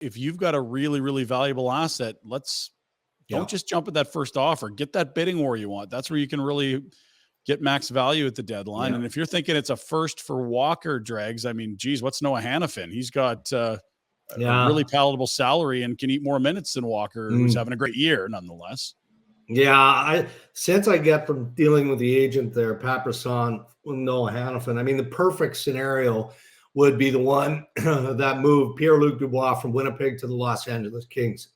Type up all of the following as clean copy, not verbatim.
if you've got a really, really valuable asset, don't just jump at that first offer. Get that bidding war you want. That's where you can really get max value at the deadline. And if you're thinking it's a first for Walker, Dregs, I mean, geez, what's Noah Hanifin? He's got a really palatable salary and can eat more minutes than Walker, who's having a great year nonetheless. Yeah, sense I get from dealing with the agent there, Pat Brisson, with Noah Hanifin. I mean, the perfect scenario would be the one that moved Pierre-Luc Dubois from Winnipeg to the Los Angeles Kings.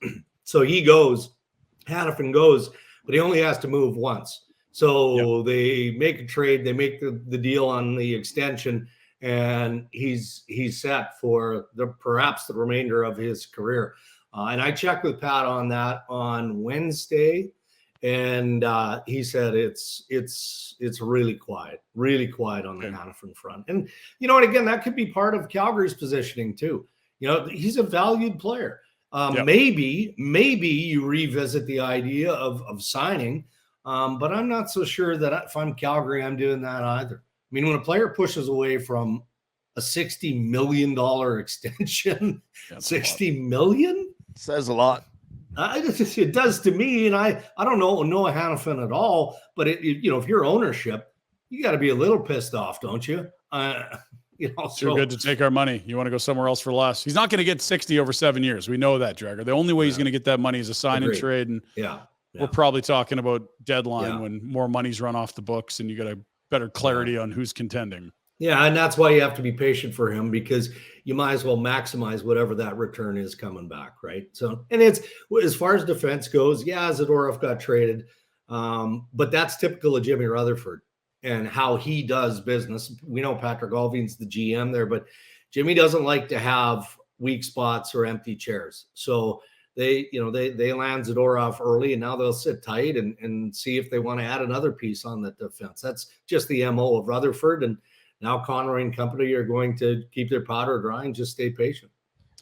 So Hanifin goes, but he only has to move once. So they make a trade, they make the deal on the extension, and he's set for perhaps the remainder of his career. And I checked with Pat on that on Wednesday. And he said it's really quiet on the Hanifin front. And, and again, that could be part of Calgary's positioning too. He's a valued player. Maybe you revisit the idea of signing, but I'm not so sure that if I'm Calgary, I'm doing that either. I mean, when a player pushes away from a $60 million extension, $60 million says a lot. It does to me, and I don't know Noah Hanifin at all, but if you're ownership, you got to be a little pissed off, don't you? Too good to take our money. You want to go somewhere else for less. He's not going to get 60 over 7 years. We know that, Dreger. The only way he's going to get that money is a sign and trade, and we're probably talking about deadline when more money's run off the books, and you got a better clarity on who's contending. Yeah, and that's why you have to be patient for him, because you might as well maximize whatever that return is coming back, right? So, and it's as far as defense goes, Zadorov got traded, but that's typical of Jimmy Rutherford and how he does business. We know Patrick Allvin's the GM there, but Jimmy doesn't like to have weak spots or empty chairs. So they land Zadorov early, and now they'll sit tight and see if they want to add another piece on the defense. That's just the MO of Rutherford, and now Conroy and company are going to keep their powder dry and just stay patient.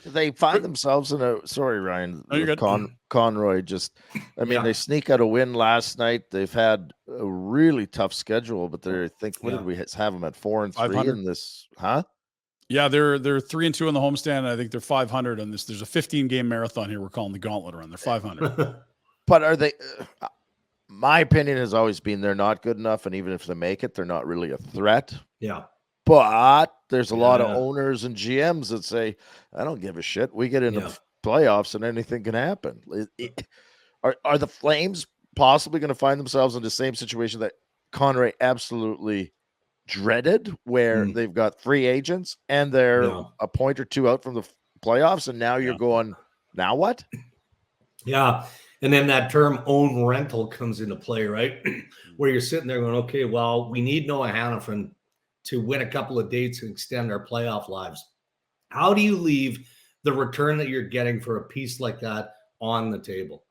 They find themselves in a – sorry, Ryan. Oh, you're good. Conroy just – I mean, they sneak out a win last night. They've had a really tough schedule, but I think – what did we have them at 4-3 in this – huh? Yeah, they're 3-2 on the homestand, and I think they're 500 on this. There's a 15-game marathon here we're calling the Gauntlet Run. They're 500. But are they my opinion has always been they're not good enough, and even if they make it, they're not really a threat. Yeah. But there's a lot of owners and GMs that say, I don't give a shit. We get into playoffs and anything can happen. Are the Flames possibly going to find themselves in the same situation that Conroy absolutely dreaded, where they've got free agents and they're a point or two out from the playoffs, and now you're going, now what? Yeah. And then that term own rental comes into play, right? Where you're sitting there going, okay, well, we need Noah Hanifin to win a couple of dates and extend our playoff lives. How do you leave the return that you're getting for a piece like that on the table?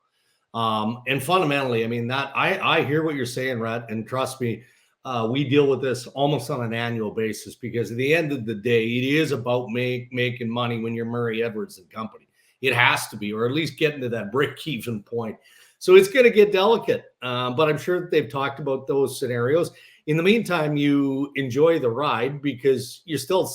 And fundamentally, I mean, that I hear what you're saying, Rhett, and trust me, we deal with this almost on an annual basis, because at the end of the day, it is about making money when you're Murray Edwards and company. It has to be, or at least getting to that break-even point. So it's going to get delicate, but I'm sure that they've talked about those scenarios. In the meantime, you enjoy the ride because you're still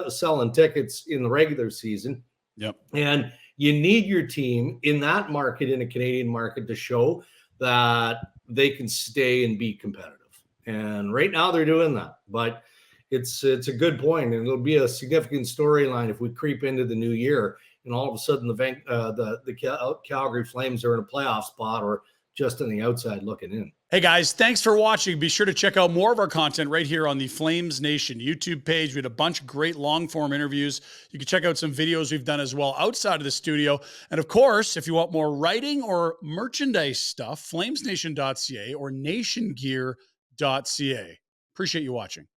selling tickets in the regular season. Yep. And you need your team in that market, in a Canadian market, to show that they can stay and be competitive. And right now they're doing that. But it's a good point, and it'll be a significant storyline if we creep into the new year and all of a sudden the Calgary Flames are in a playoff spot or just on the outside looking in. Hey guys, thanks for watching. Be sure to check out more of our content right here on the Flames Nation YouTube page. We had a bunch of great long-form interviews. You can check out some videos we've done as well outside of the studio. And of course, if you want more writing or merchandise stuff, flamesnation.ca or nationgear.ca. Appreciate you watching.